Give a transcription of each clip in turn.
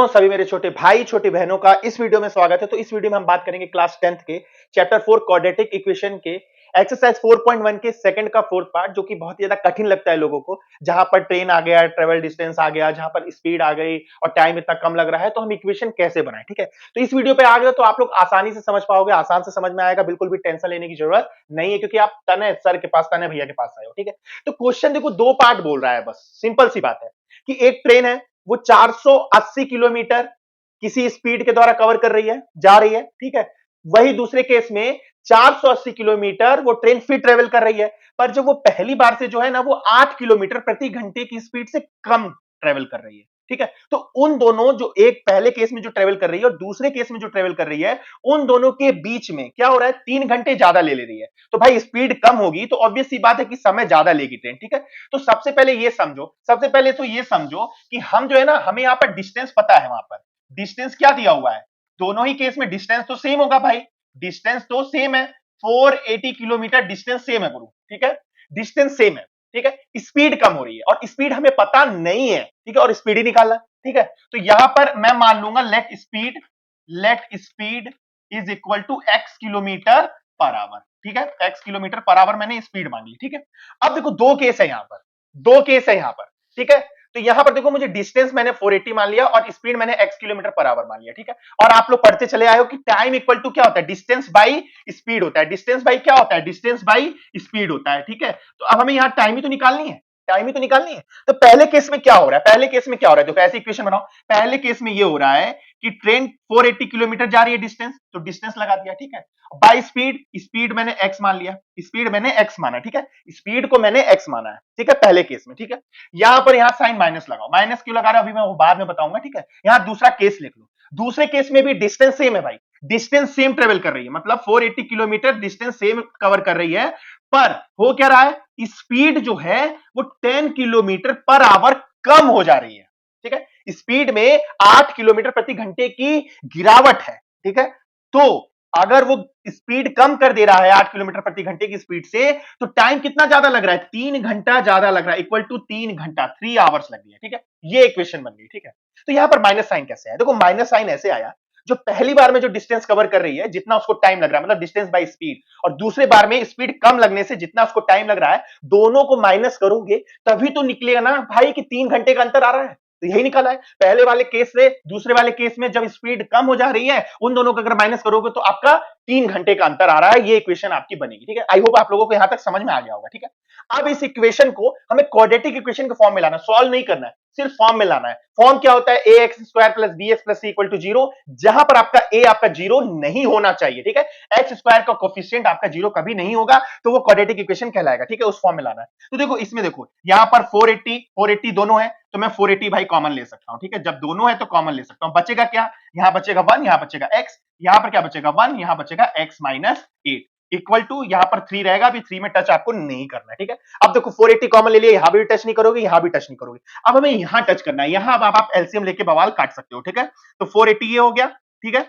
दोस्तों, सभी मेरे छोटे भाई छोटी बहनों का इस वीडियो में स्वागत है। तो इस वीडियो में हम बात करेंगे क्लास 10th के चैप्टर 4 क्वाड्रेटिक इक्वेशन के एक्सरसाइज 4.1 के सेकंड का फोर्थ पार्ट, जो कि बहुत ही ज्यादा कठिन लगता है लोगों को। जहां पर ट्रेन आ गया, ट्रेवल डिस्टेंस आ गया, जहां पर स्पीड आ गई और टाइम इतना कम लग रहा है, तो हम इक्वेशन कैसे बनाएं। ठीक है, तो इस वीडियो पे आ गए तो आप लोग आसानी से समझ पाओगे, आसान से समझ में आएगा, बिल्कुल भी टेंशन लेने की जरूरत नहीं है, क्योंकि आप तने सर के पास, तने भैया के पास आए हो। ठीक है, तो क्वेश्चन देखो, दो पार्ट बोल रहा है, बस सिंपल सी बात है कि एक ट्रेन है, वो 480 किलोमीटर किसी स्पीड के द्वारा कवर कर रही है, जा रही है। ठीक है, वही दूसरे केस में 480 किलोमीटर वो ट्रेन फिर ट्रेवल कर रही है, पर जब वो पहली बार से जो है ना, वो 8 किलोमीटर प्रति घंटे की स्पीड से कम ट्रेवल कर रही है। ठीक है, तो उन दोनों, जो एक पहले केस में जो ट्रेवल कर रही है और दूसरे केस में जो ट्रेवल कर रही है, उन दोनों के बीच में क्या हो रहा है, 3 घंटे ज्यादा ले रही है। तो भाई स्पीड कम होगी तो ऑब्वियस सी बात है कि समय ज्यादा लेगी ट्रेन। ठीक है, तो सबसे पहले ये समझो, सबसे पहले तो ये समझो कि हम जो है ना, हमें यहां पर डिस्टेंस पता है, वहां पर डिस्टेंस क्या दिया हुआ है, दोनों ही केस में डिस्टेंस तो सेम होगा भाई, डिस्टेंस तो सेम है, 480 किलोमीटर डिस्टेंस सेम है गुरु। ठीक है, डिस्टेंस सेम है। ठीक है, स्पीड कम हो रही है और स्पीड हमें पता नहीं है। ठीक है, और स्पीड ही निकालना। ठीक है, तो यहां पर मैं मान लूंगा let speed is equal to x kilometre per hour. ठीक है, x किलोमीटर पर आवर मैंने स्पीड मान ली। ठीक है, अब देखो दो केस है यहां पर, दो केस है यहां पर। ठीक है, तो यहां पर देखो, मुझे डिस्टेंस मैंने 480 मान लिया और स्पीड मैंने x किलोमीटर पर आवर मान लिया। ठीक है, और आप लोग पढ़ते चले आए हो कि टाइम इक्वल टू क्या होता है, डिस्टेंस बाई स्पीड होता है। डिस्टेंस बाई क्या होता है, डिस्टेंस बाई स्पीड होता है। ठीक है, तो अब हमें यहां टाइम ही तो निकालनी है, टाइम ही तो निकालनी है। तो पहले केस में क्या हो रहा है, पहले केस में क्या हो रहा है, तो ऐसे इक्वेशन बनाओ। पहले केस में ये हो रहा है कि ट्रेन 480 किलोमीटर जा रही है डिस्टेंस, तो डिस्टेंस लगा दिया। ठीक है, बाई स्पीड, स्पीड मैंने x मान लिया, स्पीड मैंने x माना। ठीक है, स्पीड को मैंने x माना है। ठीक है, पहले केस में। ठीक है, यहां पर यहां साइन माइनस लगाओ, माइनस क्यों लगा रहा हूं अभी मैं वो बाद में बताऊंगा। ठीक है, यहां दूसरा केस लिख लो, दूसरे केस में भी डिस्टेंस सेम है भाई, डिस्टेंस सेम ट्रेवल कर रही है, मतलब 480 किलोमीटर डिस्टेंस सेम कवर कर रही है, पर हो क्या रहा है, स्पीड जो है वो 10 किलोमीटर पर आवर कम हो जा रही है। ठीक है, स्पीड में 8 किलोमीटर प्रति घंटे की गिरावट है। ठीक है, तो अगर वो स्पीड कम कर दे रहा है 8 किलोमीटर प्रति घंटे की स्पीड से, तो टाइम कितना ज्यादा लग रहा है, 3 घंटा ज्यादा लग रहा है, इक्वल टू 3 घंटा, 3 आवर्स लग गई है। ठीक है, ये इक्वेशन बन गई। ठीक है, तो यहां पर माइनस साइन कैसे आया, देखो माइनस साइन ऐसे आया, जो पहली बार में जो डिस्टेंस कवर कर रही है, जितना उसको टाइम लग रहा है, मतलब डिस्टेंस बाय स्पीड, और दूसरे बार में स्पीड कम लगने से जितना उसको टाइम लग रहा है, दोनों को माइनस करोगे तभी तो निकलेगा ना भाई कि 3 घंटे का अंतर आ रहा है। तो यही निकला है, पहले वाले केस से दूसरे वाले केस में जब स्पीड कम हो जा रही है, उन दोनों को अगर माइनस करोगे तो आपका 3 घंटे का अंतर आ रहा है। ये इक्वेशन आपकी बनेगी। ठीक है, आई होप आप लोगों को यहां तक समझ में आ गया होगा। ठीक है, अब इस इक्वेशन को हमें क्वाड्रेटिक इक्वेशन के फॉर्म में लाना, सॉल्व नहीं करना है, सिर्फ फॉर्म में लाना है। फॉर्म क्या होता है, ax square plus bx plus c equal to 0, जहां पर आपका a आपका 0 नहीं होना चाहिए। ठीक है, x स्क्वायर का कोफिशिएंट आपका 0 कभी नहीं होगा, तो वो क्वाड्रेटिक इक्वेशन कहलाएगा। ठीक है, उस फॉर्म में लाना है। तो देखो इसमें, देखो यहां पर 480 दोनों है, तो मैं 480 भाई कॉमन ले सकता हूं। ठीक है, जब दोनों है तो कॉमन ले सकता हूं, बचेगा क्या, यहां बचेगा 1, यहां बचेगा x, यहां पर क्या बचेगा 1, यहां बचेगा x माइनस 8 इक्वल टू, यहां पर 3 रहेगा, अभी 3 में टच आपको नहीं करना है। ठीक है, अब देखो 480 कॉमन ले लिया, यहां भी टच नहीं करोगे, यहां भी टच नहीं करोगे, अब हमें यहां टच करना है, यहां अब आप एलसीएम लेके बवाल काट सकते हो। ठीक है, तो 480 ये हो गया। ठीक है,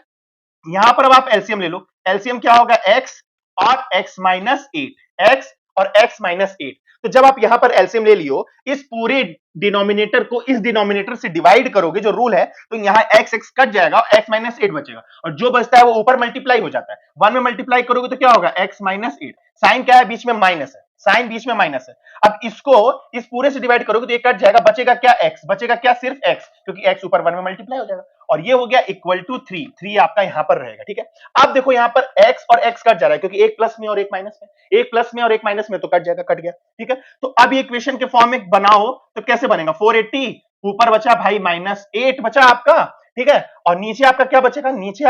यहां पर अब आप एलसीएम ले लो, एलसीएम क्या होगा, x और x माइनस 8, x और x माइनस 8। तो जब आप यहां पर एलसीएम ले लियो, इस पूरे डिनोमिनेटर को इस डिनोमिनेटर से डिवाइड करोगे, जो रूल है, तो यहां x x कट जाएगा और x माइनस 8 बचेगा, और जो बचता है वो ऊपर मल्टीप्लाई हो जाता है, 1 में मल्टीप्लाई करोगे तो क्या होगा, x माइनस 8, साइन क्या है, बीच में माइनस है, साइन बीच में माइनस है। अब इसको इस पूरे से डिवाइड करोगे तो ये कट जाएगा, बचेगा क्या, x, बचेगा क्या, सिर्फ x, क्योंकि x ऊपर 1 में मल्टीप्लाई हो जाएगा, और ये हो गया इक्वल टू 3, 3 आपका यहां पर रहेगा। ठीक है, अब देखो यहां पर x और x कट जा रहा है, क्योंकि एक प्लस में और एक माइनस में, एक प्लस में और एक माइनस में, तो कट जाएगा, कट गया। ठीक है, तो अब ये इक्वेशन के फॉर्म में बनाओ तो कैसे बनेगा, 480 ऊपर बचा भाई माइनस 8 बचा आपका। ठीक है, और नीचे आपका क्या बचेगा, नीचे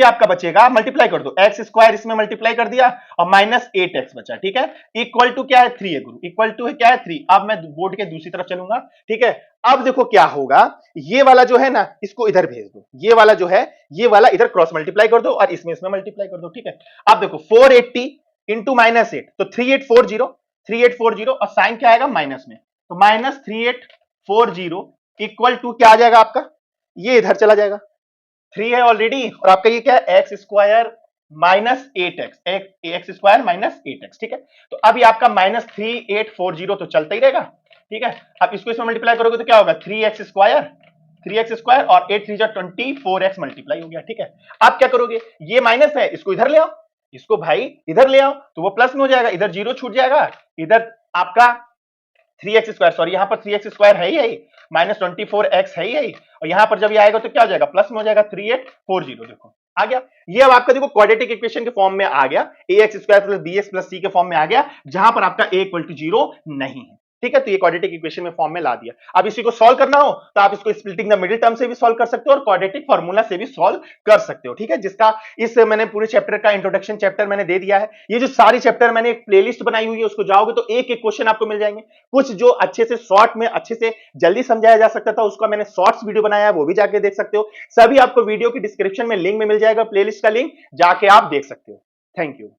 आपका बचेगा, मल्टीप्लाई कर दो, एक्स स्क्वायर इसमें मल्टीप्लाई कर दिया और माइनस 8x बचा। ठीक है, इक्वल टू क्या है, 3 है गुरु, इक्वल टू है क्या है, 3। अब मैं बोर्ड के दूसरी तरफ चलूंगा। ठीक है, अब देखो क्या होगा, ये वाला जो है ना, इसको इधर भेज दो, ये वाला जो है, ये वाला इधर क्रॉस मल्टीप्लाई कर दो और इसमें मल्टीप्लाई कर दो। ठीक है, अब देखो 480 इंटू माइनस 8, तो 3840 और साइन क्या आएगा, माइनस में, तो माइनस 3840 इक्वल टू क्या आ जाएगा आपका, ये इधर चला जाएगा, 3 है ऑलरेडी, और आपका ये क्या है, x square minus 8x, x square minus 8x। ठीक है, तो अब ये आपका माइनस 3840 तो चलता ही रहेगा। ठीक है, अब इसको इसमें मल्टीप्लाई करोगे तो क्या होगा, 3x स्क्वायर 3x स्क्वायर और 8 3 जा 24x मल्टीप्लाई हो गया। ठीक है, आप क्या करोगे, ये माइनस है, इसको इधर ले आओ, इसको भाई इधर ले आओ, तो वो प्लस में हो जाएगा, इधर जीरो छूट जाएगा, इधर आपका 3x स्क्वायर, सॉरी यहां पर 3x स्क्वायर है ही यही, माइनस 24x है ही यही, और यहां पर जब ये आएगा तो क्या हो जाएगा, प्लस में हो जाएगा, 3840। देखो आ गया, ये अब आपका देखो क्वाड्रेटिक इक्वेशन के फॉर्म में आ गया, ax square plus bx plus c के फॉर्म में आ गया, जहां पर आपका a इक्वल टू 0 नहीं है। ठीक है, तो ये क्वाड्रेटिक इक्वेशन में फॉर्म में ला दिया। अब इसी को सॉल्व करना हो तो आप इसको स्प्लिटिंग द मिडिल टर्म से भी सॉल्व कर सकते हो और क्वाड्रेटिक फार्मूला से भी सॉल्व कर सकते हो। ठीक है, जिसका इस मैंने पूरे चैप्टर का इंट्रोडक्शन चैप्टर मैंने दे दिया है। ये जो सारी चैप्टर मैंने एक प्लेलिस्ट बनाई हुई है, उसको जाओगे तो एक एक क्वेश्चन आपको मिल जाएंगे। कुछ जो अच्छे से शॉर्ट में अच्छे से जल्दी समझाया जा सकता था, उसका मैंने शॉर्ट्स वीडियो बनाया है, वो भी जाके देख सकते हो। सभी आपको वीडियो की डिस्क्रिप्शन में लिंक में मिल जाएगा, प्लेलिस्ट का लिंक जाके आप देख सकते हो। Thank you.